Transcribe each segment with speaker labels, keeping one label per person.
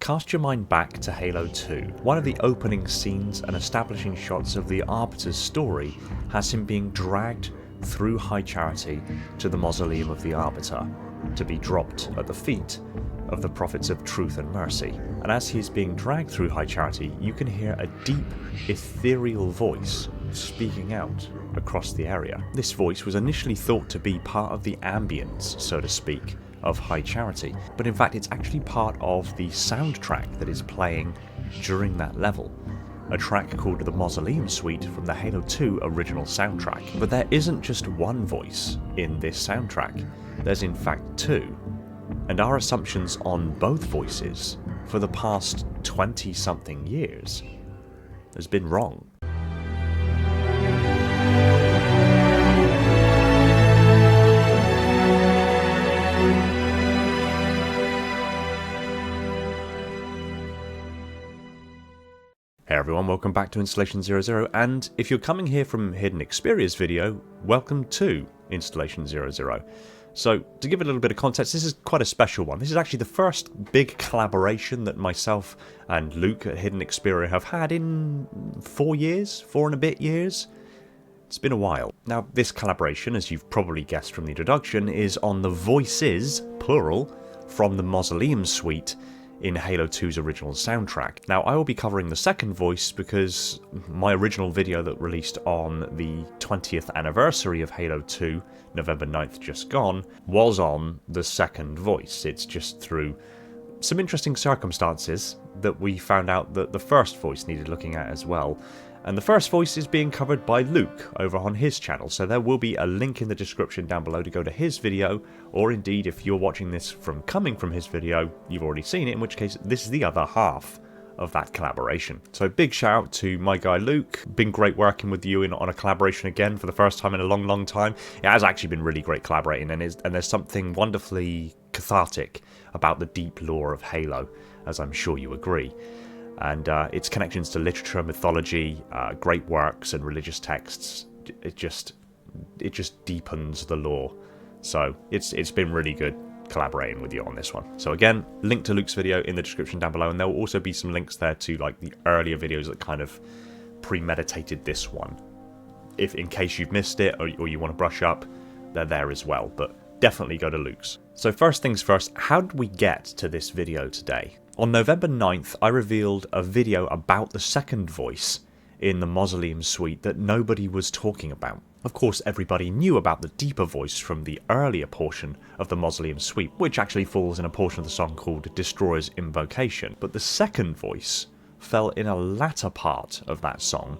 Speaker 1: Cast your mind back to Halo 2. One of the opening scenes and establishing shots of the Arbiter's story has him being dragged through High Charity to the Mausoleum of the Arbiter, to be dropped at the feet of the Prophets of Truth and Mercy. And as he's being dragged through High Charity, you can hear a deep, ethereal voice speaking out across the area. This voice was initially thought to be part of the ambience, so to speak, of High Charity, but in fact it's actually part of the soundtrack that is playing during that level, a track called the Mausoleum Suite from the Halo 2 original soundtrack. But there isn't just one voice in this soundtrack, there's in fact two, and our assumptions on both voices for the past 20-something years has been wrong. Hey everyone, welcome back to Installation 00, and if you're coming here from HiddenXperias video, welcome to Installation 00. So, to give it a little bit of context, this is quite a special one. This is actually the first big collaboration that myself and Luke at HiddenXperia have had in 4 and a bit years. It's been a while. Now, this collaboration, as you've probably guessed from the introduction, is on the voices, plural, from the Mausoleum Suite in Halo 2's original soundtrack. Now, I will be covering the second voice because my original video that released on the 20th anniversary of Halo 2, November 9th just gone, was on the second voice. It's just through some interesting circumstances that we found out that the first voice needed looking at as well. And the first voice is being covered by Luke over on his channel, so there will be a link in the description down below to go to his video, or indeed if you're watching this from coming from his video, you've already seen it, in which case this is the other half of that collaboration. So big shout out to my guy Luke. Been great working with you on a collaboration again for the first time in a long time. It has actually been really great collaborating, and there's something wonderfully cathartic about the deep lore of Halo, as I'm sure you agree. And its connections to literature, mythology, great works and religious texts, it just deepens the lore. So it's been really good collaborating with you on this one. So again, link to Luke's video in the description down below, and there will also be some links there to like the earlier videos that kind of premeditated this one. If in case you've missed it or you want to brush up, they're there as well, but definitely go to Luke's. So first things first, how did we get to this video today? On November 9th, I revealed a video about the second voice in the Mausoleum Suite that nobody was talking about. Of course, everybody knew about the deeper voice from the earlier portion of the Mausoleum Suite, which actually falls in a portion of the song called Destroyer's Invocation. But the second voice fell in a latter part of that song,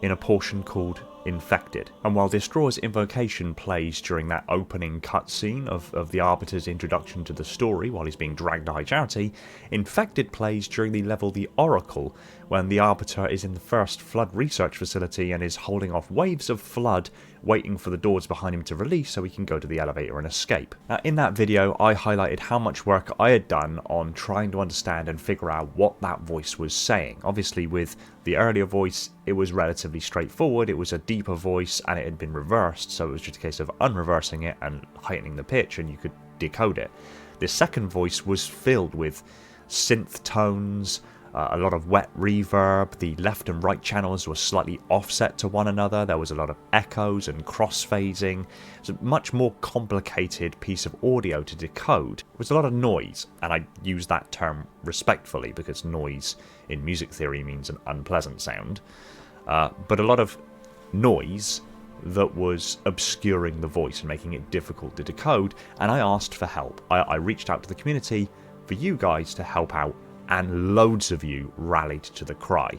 Speaker 1: in a portion called Infected. And while Destroyer's Invocation plays during that opening cutscene of the Arbiter's introduction to the story while he's being dragged to High Charity, Infected plays during the level The Oracle, when the Arbiter is in the first Flood research facility and is holding off waves of Flood, waiting for the doors behind him to release so he can go to the elevator and escape. Now, in that video, I highlighted how much work I had done on trying to understand and figure out what that voice was saying. Obviously, with the earlier voice, it was relatively straightforward. It was a deeper voice and it had been reversed, so it was just a case of unreversing it and heightening the pitch and you could decode it. This second voice was filled with synth tones, a lot of wet reverb, the left and right channels were slightly offset to one another, there was a lot of echoes and crossfading. It's a much more complicated piece of audio to decode. It was a lot of noise, and I use that term respectfully because noise in music theory means an unpleasant sound, but a lot of noise that was obscuring the voice and making it difficult to decode, and I asked for help. I reached out to the community for you guys to help out, and loads of you rallied to the cry.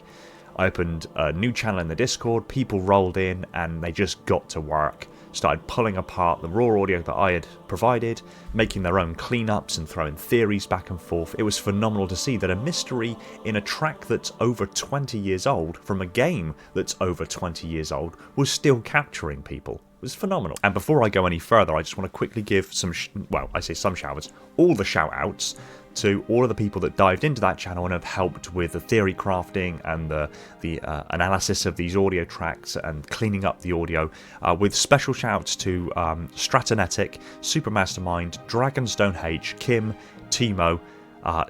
Speaker 1: I opened a new channel in the Discord, people rolled in and they just got to work, started pulling apart the raw audio that I had provided, making their own cleanups and throwing theories back and forth. It was phenomenal to see that a mystery in a track that's over 20 years old, from a game that's over 20 years old, was still capturing people. It was phenomenal. And before I go any further, I just want to quickly give some, I say some shout-outs, all the shout-outs to all of the people that dived into that channel and have helped with the theory crafting and the analysis of these audio tracks and cleaning up the audio, with special shouts to Stratonetic, Supermastermind, Dragonstone H, Kim, Timo,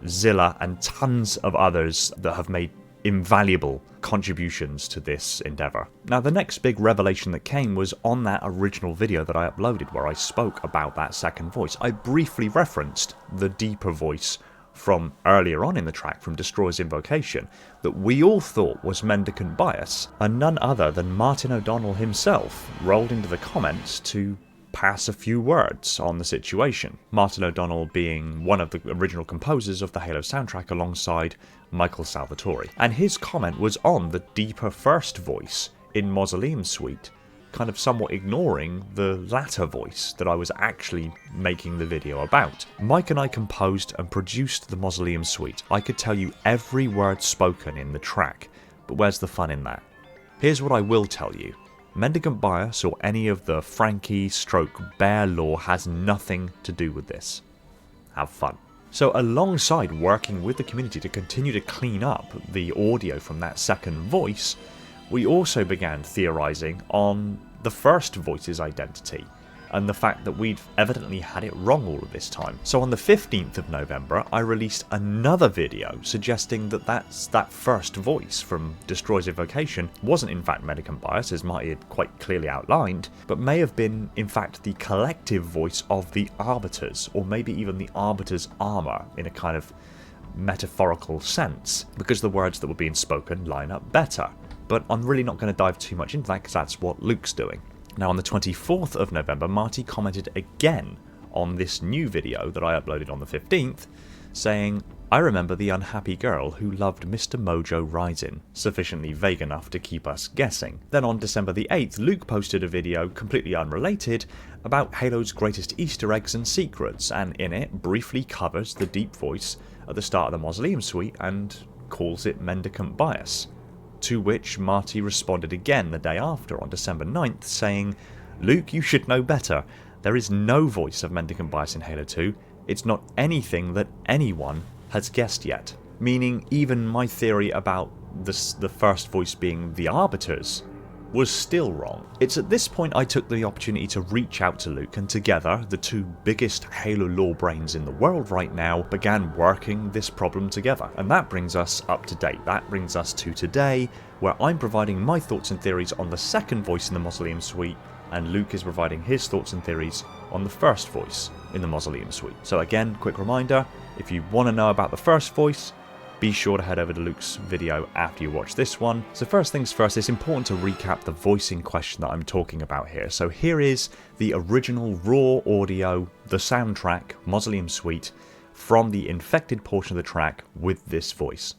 Speaker 1: Zilla, and tons of others that have made invaluable contributions to this endeavour. Now, the next big revelation that came was on that original video that I uploaded where I spoke about that second voice. I briefly referenced the deeper voice from earlier on in the track from Destroyer's Invocation that we all thought was Mendicant Bias, and none other than Martin O'Donnell himself rolled into the comments to pass a few words on the situation. Martin O'Donnell being one of the original composers of the Halo soundtrack alongside Michael Salvatore. And his comment was on the deeper first voice in Mausoleum Suite, kind of somewhat ignoring the latter voice that I was actually making the video about. Mike and I composed and produced the Mausoleum Suite. I could tell you every word spoken in the track, but where's the fun in that? Here's what I will tell you. Mendicant Bias or any of the Frankie/Bear lore has nothing to do with this. Have fun. So alongside working with the community to continue to clean up the audio from that second voice, we also began theorising on the first voice's identity and the fact that we'd evidently had it wrong all of this time. So on the 15th of November, I released another video suggesting that that first voice from Destroyer's Invocation wasn't in fact Mendicant Bias, as Marty had quite clearly outlined, but may have been in fact the collective voice of the Arbiters, or maybe even the Arbiters' armour in a kind of metaphorical sense, because the words that were being spoken line up better. But I'm really not going to dive too much into that because that's what Luke's doing. Now on the 24th of November, Marty commented again on this new video that I uploaded on the 15th, saying, "I remember the unhappy girl who loved Mr. Mojo Rising," sufficiently vague enough to keep us guessing. Then on December the 8th, Luke posted a video completely unrelated about Halo's greatest Easter eggs and secrets, and in it briefly covers the deep voice at the start of the Mausoleum Suite and calls it Mendicant Bias. To which Marty responded again the day after on December 9th saying, "Luke, you should know better. There is no voice of Mendicant Bias in Halo 2. It's not anything that anyone has guessed yet." Meaning even my theory about the first voice being the Arbiters was still wrong. It's at this point I took the opportunity to reach out to Luke, and together, the two biggest Halo lore brains in the world right now began working this problem together. And that brings us up to date. That brings us to today, where I'm providing my thoughts and theories on the second voice in the Mausoleum Suite, and Luke is providing his thoughts and theories on the first voice in the Mausoleum Suite. So again, quick reminder, if you want to know about the first voice, be sure to head over to Luke's video after you watch this one. So first things first, it's important to recap the voice in question that I'm talking about here. So here is the original raw audio, the soundtrack, Mausoleum Suite, from the infected portion of the track with this voice.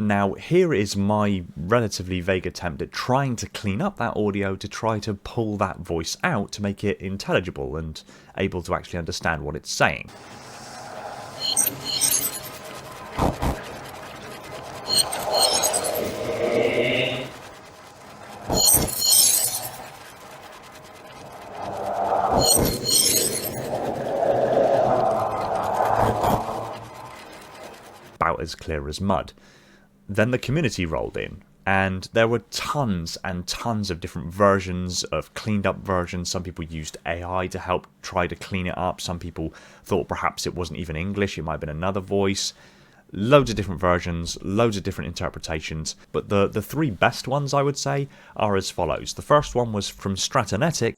Speaker 1: Now, here is my relatively vague attempt at trying to clean up that audio to try to pull that voice out to make it intelligible and able to actually understand what it's saying. About as clear as mud. Then the community rolled in, and there were tons and tons of different versions of cleaned up versions. Some people used AI to help try to clean it up. Some people thought perhaps it wasn't even English, it might have been another voice. Loads of different versions, loads of different interpretations, but the three best ones I would say are as follows. The first one was from Stratonetic.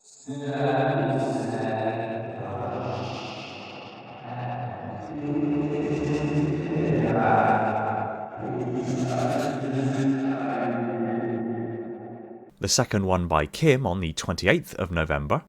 Speaker 1: The second one by Kim on the 28th of November.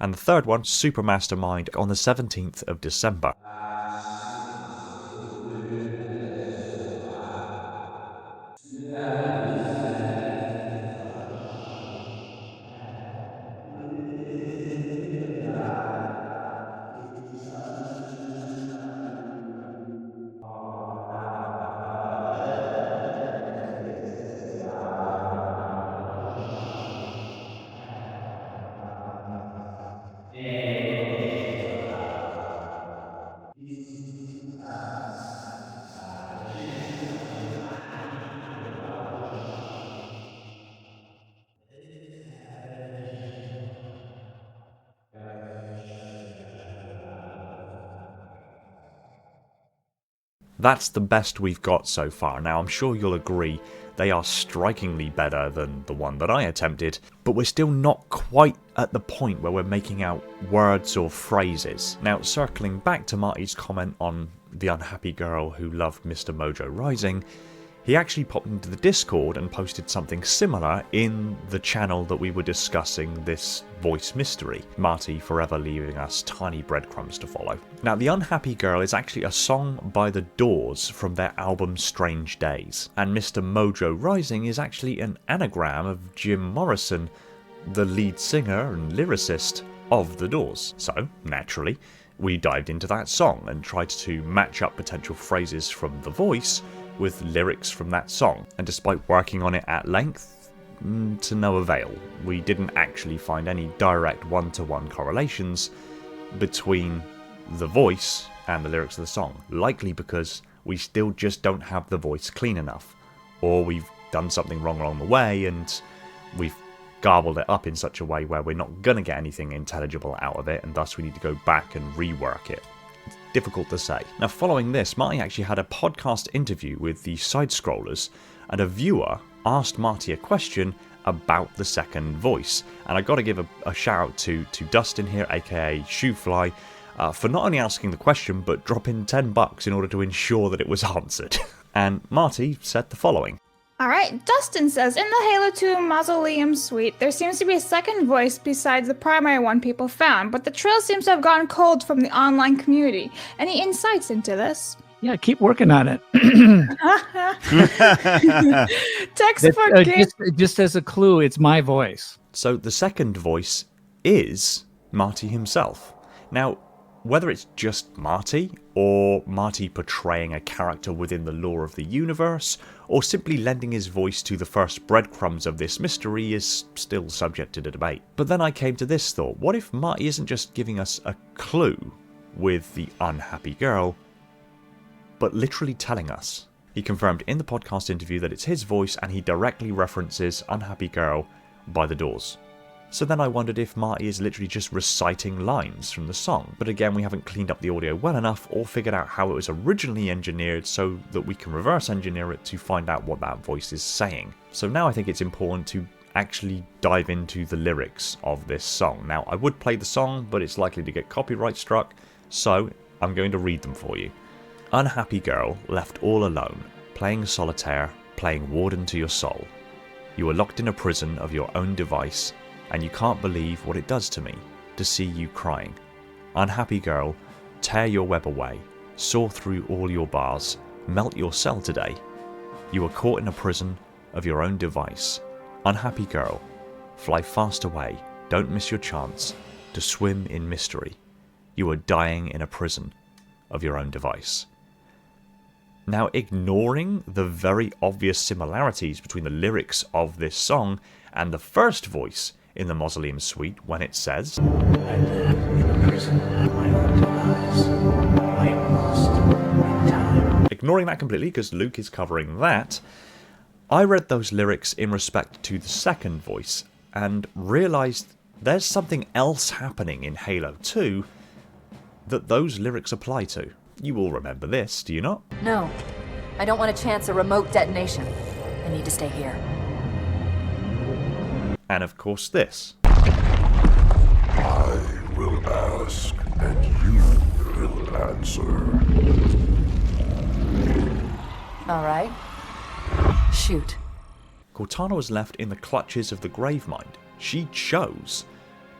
Speaker 1: And the third one, Super Mastermind, on the 17th of December. That's the best we've got so far. Now, I'm sure you'll agree they are strikingly better than the one that I attempted, but we're still not quite at the point where we're making out words or phrases. Now, circling back to Marty's comment on the unhappy girl who loved Mr. Mojo Rising, he actually popped into the Discord and posted something similar in the channel that we were discussing this voice mystery, Marty forever leaving us tiny breadcrumbs to follow. Now, The Unhappy Girl is actually a song by The Doors from their album Strange Days, and Mr. Mojo Rising is actually an anagram of Jim Morrison, the lead singer and lyricist of The Doors. So, naturally, we dived into that song and tried to match up potential phrases from the voice with lyrics from that song, and despite working on it at length, to no avail. We didn't actually find any direct one-to-one correlations between the voice and the lyrics of the song, likely because we still just don't have the voice clean enough, or we've done something wrong along the way and we've garbled it up in such a way where we're not going to get anything intelligible out of it, and thus we need to go back and rework it. Difficult to say. Now, following this, Marty actually had a podcast interview with the Side Scrollers, and a viewer asked Marty a question about the second voice. And I got to give a shout out to Dustin here, aka Shoefly, for not only asking the question but dropping $10 in order to ensure that it was answered. And Marty said the following.
Speaker 2: Alright, Dustin says, in the Halo 2 Mausoleum suite, there seems to be a second voice besides the primary one people found, but the trail seems to have gone cold from the online community. Any insights into this?
Speaker 3: Yeah, keep working on it.
Speaker 2: Text for
Speaker 3: just as a clue, it's my voice.
Speaker 1: So the second voice is Marty himself. Now, whether it's just Marty, or Marty portraying a character within the lore of the universe, or simply lending his voice to the first breadcrumbs of this mystery is still subject to debate. But then I came to this thought, what if Marty isn't just giving us a clue with the unhappy girl, but literally telling us? He confirmed in the podcast interview that it's his voice, and he directly references Unhappy Girl by The Doors. So then I wondered if Marty is literally just reciting lines from the song. But again, we haven't cleaned up the audio well enough or figured out how it was originally engineered so that we can reverse engineer it to find out what that voice is saying. So now I think it's important to actually dive into the lyrics of this song. Now, I would play the song, but it's likely to get copyright struck, so I'm going to read them for you. Unhappy girl, left all alone, playing solitaire, playing warden to your soul. You are locked in a prison of your own device, and you can't believe what it does to me, to see you crying. Unhappy girl, tear your web away, saw through all your bars, melt your cell today. You are caught in a prison of your own device. Unhappy girl, fly fast away, don't miss your chance to swim in mystery. You are dying in a prison of your own device. Now, ignoring the very obvious similarities between the lyrics of this song and the first voice in the Mausoleum Suite when it says, I live in a prison of my own device. I am lost in time. Ignoring that completely because Luke is covering that, I read those lyrics in respect to the second voice, and realised there's something else happening in Halo 2 that those lyrics apply to. You all remember this, do you not?
Speaker 4: No. I don't want to chance a remote detonation. I need to stay here.
Speaker 1: And of course this.
Speaker 5: I will ask, and you will answer.
Speaker 4: Alright. Shoot.
Speaker 1: Cortana was left in the clutches of the Gravemind. She chose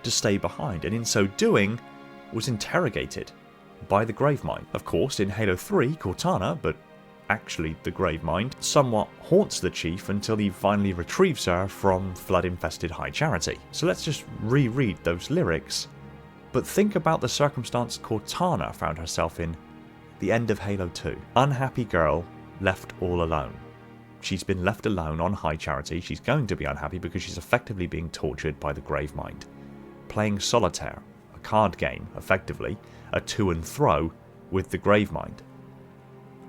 Speaker 1: to stay behind, and in so doing, was interrogated by the Gravemind. Of course, in Halo 3, Cortana, but actually the Gravemind, somewhat haunts the Chief until he finally retrieves her from flood-infested High Charity. So let's just reread those lyrics, but think about the circumstance Cortana found herself in the end of Halo 2. Unhappy girl, left all alone. She's been left alone on High Charity. She's going to be unhappy because she's effectively being tortured by the Gravemind. Playing solitaire, a card game, effectively, a to and fro with the Gravemind.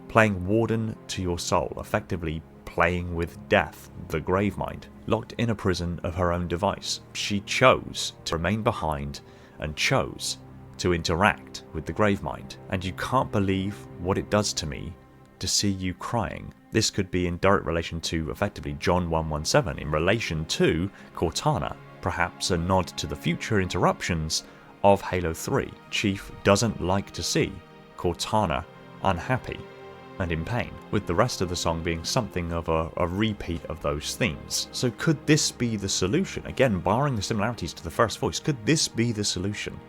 Speaker 1: Playing Warden to your soul, effectively playing with death, the Gravemind. Locked in a prison of her own device, she chose to remain behind and chose to interact with the Gravemind. And you can't believe what it does to me to see you crying. This could be in direct relation to, effectively, John 117, in relation to Cortana, perhaps a nod to the future interruptions of Halo 3. Chief doesn't like to see Cortana unhappy and in pain, with the rest of the song being something of a repeat of those themes. So could this be the solution? Again, barring the similarities to the first voice, could this be the solution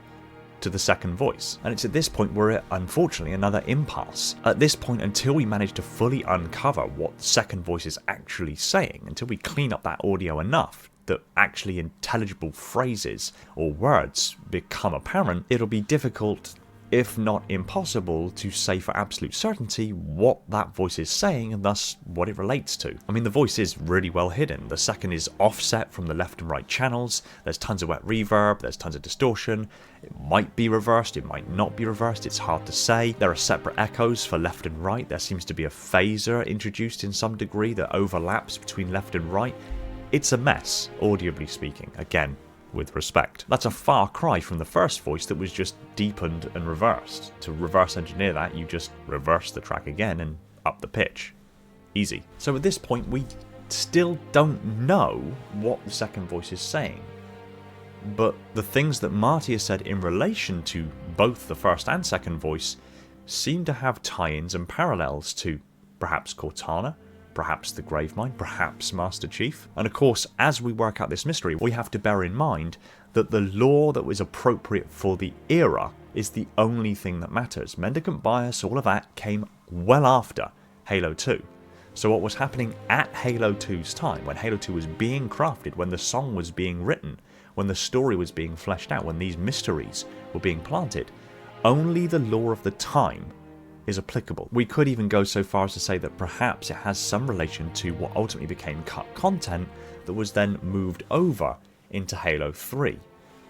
Speaker 1: to the second voice? And it's at this point we're at, unfortunately, another impasse. At this point, until we manage to fully uncover what the second voice is actually saying, until we clean up that audio enough that actually intelligible phrases or words become apparent, it'll be difficult, if not impossible, to say for absolute certainty what that voice is saying and thus what it relates to. I mean, the voice is really well hidden. The second is offset from the left and right channels. There's tons of wet reverb, there's tons of distortion. It might be reversed, it might not be reversed, it's hard to say. There are separate echoes for left and right. There seems to be a phaser introduced in some degree that overlaps between left and right. It's a mess, audibly speaking. Again, with respect. That's a far cry from the first voice that was just deepened and reversed. To reverse engineer that, you just reverse the track again and up the pitch. Easy. So at this point, we still don't know what the second voice is saying. But the things that Marty has said in relation to both the first and second voice seem to have tie-ins and parallels to perhaps Cortana, perhaps the Gravemind, perhaps Master Chief. And of course, as we work out this mystery, we have to bear in mind that the lore that was appropriate for the era is the only thing that matters. Mendicant bias, all of that came well after Halo 2. So what was happening at Halo 2's time, when Halo 2 was being crafted, when the song was being written, when the story was being fleshed out, when these mysteries were being planted, only the lore of the time is applicable. We could even go so far as to say that perhaps it has some relation to what ultimately became cut content that was then moved over into Halo 3.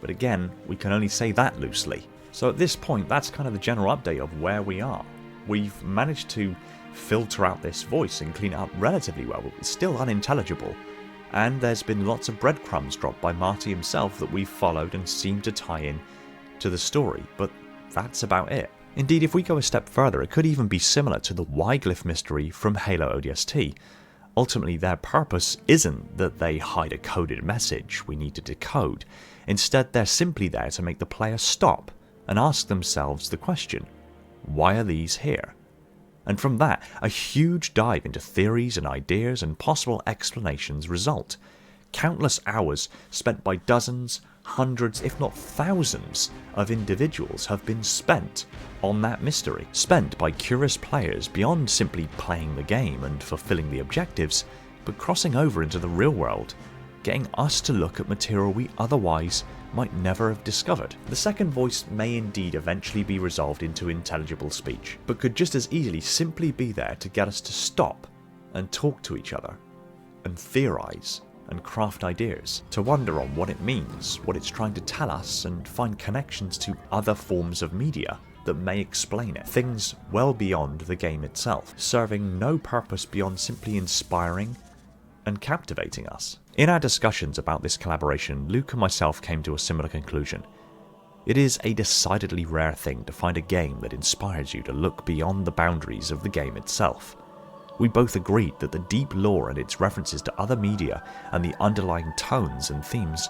Speaker 1: But again, we can only say that loosely. So at this point, that's kind of the general update of where we are. We've managed to filter out this voice and clean it up relatively well, but it's still unintelligible. And there's been lots of breadcrumbs dropped by Marty himself that we've followed and seem to tie in to the story, but that's about it. Indeed, if we go a step further, it could even be similar to the Y-glyph mystery from Halo ODST. Ultimately, their purpose isn't that they hide a coded message we need to decode. Instead, they're simply there to make the player stop and ask themselves the question, why are these here? And from that, a huge dive into theories and ideas and possible explanations result. Countless hours spent by dozens, hundreds, if not thousands of individuals have been spent on that mystery. Spent by curious players beyond simply playing the game and fulfilling the objectives, but crossing over into the real world, getting us to look at material we otherwise might never have discovered. The second voice may indeed eventually be resolved into intelligible speech, but could just as easily simply be there to get us to stop and talk to each other, and theorize, and craft ideas, to wonder on what it means, what it's trying to tell us, and find connections to other forms of media that may explain it. Things well beyond the game itself, serving no purpose beyond simply inspiring and captivating us. In our discussions about this collaboration, Luke and myself came to a similar conclusion. It is a decidedly rare thing to find a game that inspires you to look beyond the boundaries of the game itself. We both agreed that the deep lore and its references to other media and the underlying tones and themes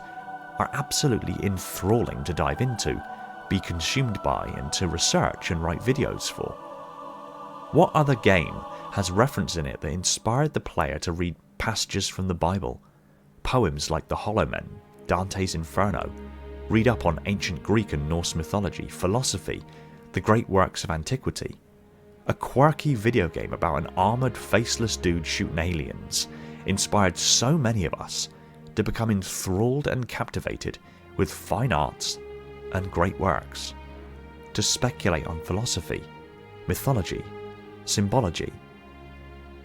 Speaker 1: are absolutely enthralling to dive into, be consumed by, and to research and write videos for. What other game has reference in it that inspired the player to read passages from the Bible, poems like the Hollow Men, Dante's Inferno, read up on ancient Greek and Norse mythology, philosophy, the great works of antiquity? A quirky video game about an armoured, faceless dude shooting aliens inspired so many of us to become enthralled and captivated with fine arts and great works, to speculate on philosophy, mythology, symbology.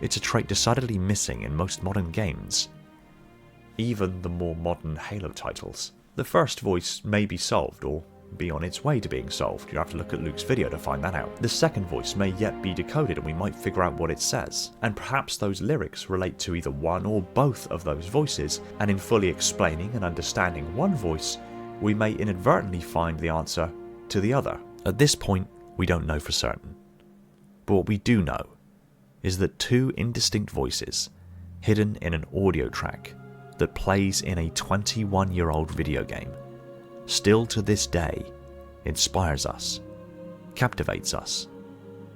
Speaker 1: It's a trait decidedly missing in most modern games, even the more modern Halo titles. The first voice may be solved, or be on its way to being solved. You have to look at Luke's video to find that out. The second voice may yet be decoded and we might figure out what it says, and perhaps those lyrics relate to either one or both of those voices, and in fully explaining and understanding one voice, we may inadvertently find the answer to the other. At this point, we don't know for certain. But what we do know is that two indistinct voices, hidden in an audio track that plays in a 21-year-old video game, still to this day inspires us, captivates us,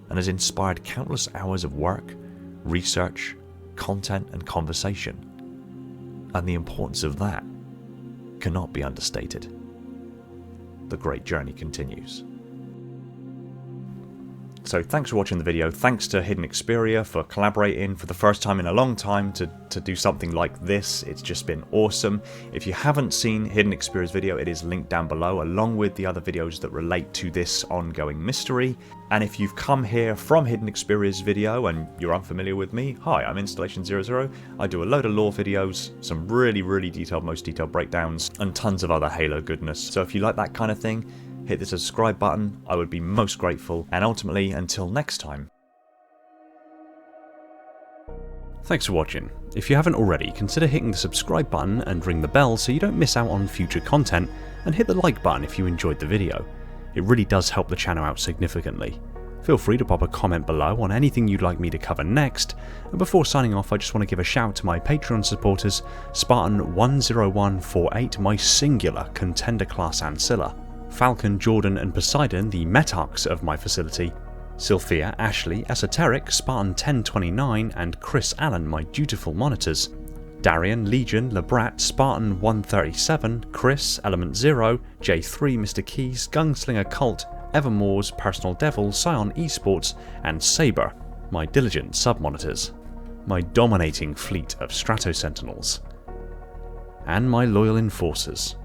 Speaker 1: and has inspired countless hours of work, research, content, and conversation. And the importance of that cannot be understated. The great journey continues. So thanks for watching the video. Thanks to HiddenXperia for collaborating for the first time in a long time to do something like this. It's just been awesome. If you haven't seen HiddenXperia's video, it is linked down below along with the other videos that relate to this ongoing mystery. And if you've come here from HiddenXperia's video and you're unfamiliar with me, hi, I'm Installation00. I do a load of lore videos, some really detailed, most detailed breakdowns, and tons of other Halo goodness. So if you like that kind of thing, hit the subscribe button, I would be most grateful, and ultimately, until next time. Thanks for watching. If you haven't already, consider hitting the subscribe button and ring the bell so you don't miss out on future content, and hit the like button if you enjoyed the video. It really does help the channel out significantly. Feel free to pop a comment below on anything you'd like me to cover next, and before signing off I just want to give a shout to my Patreon supporters, Spartan10148, my singular contender class ancilla, Falcon, Jordan and Poseidon, the metarchs of my facility, Sylphia, Ashley, Esoteric, Spartan 1029 and Chris Allen, my dutiful monitors, Darian, Legion, Labrat, Spartan 137, Chris, Element 0, J3, Mr. Keys, Gunslinger Cult, Evermore's, Personal Devil, Scion Esports and Saber, my diligent sub-monitors, my dominating fleet of Strato Sentinels, and my loyal enforcers,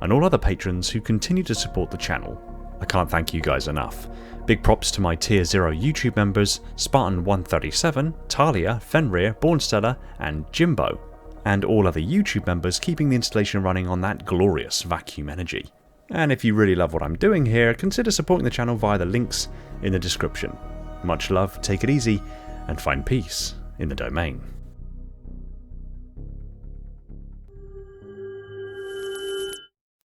Speaker 1: and all other patrons who continue to support the channel. I can't thank you guys enough. Big props to my Tier 0 YouTube members, Spartan 137, Talia, Fenrir, Bornstella and Jimbo, and all other YouTube members keeping the installation running on that glorious vacuum energy. And if you really love what I'm doing here, consider supporting the channel via the links in the description. Much love, take it easy, and find peace in the domain.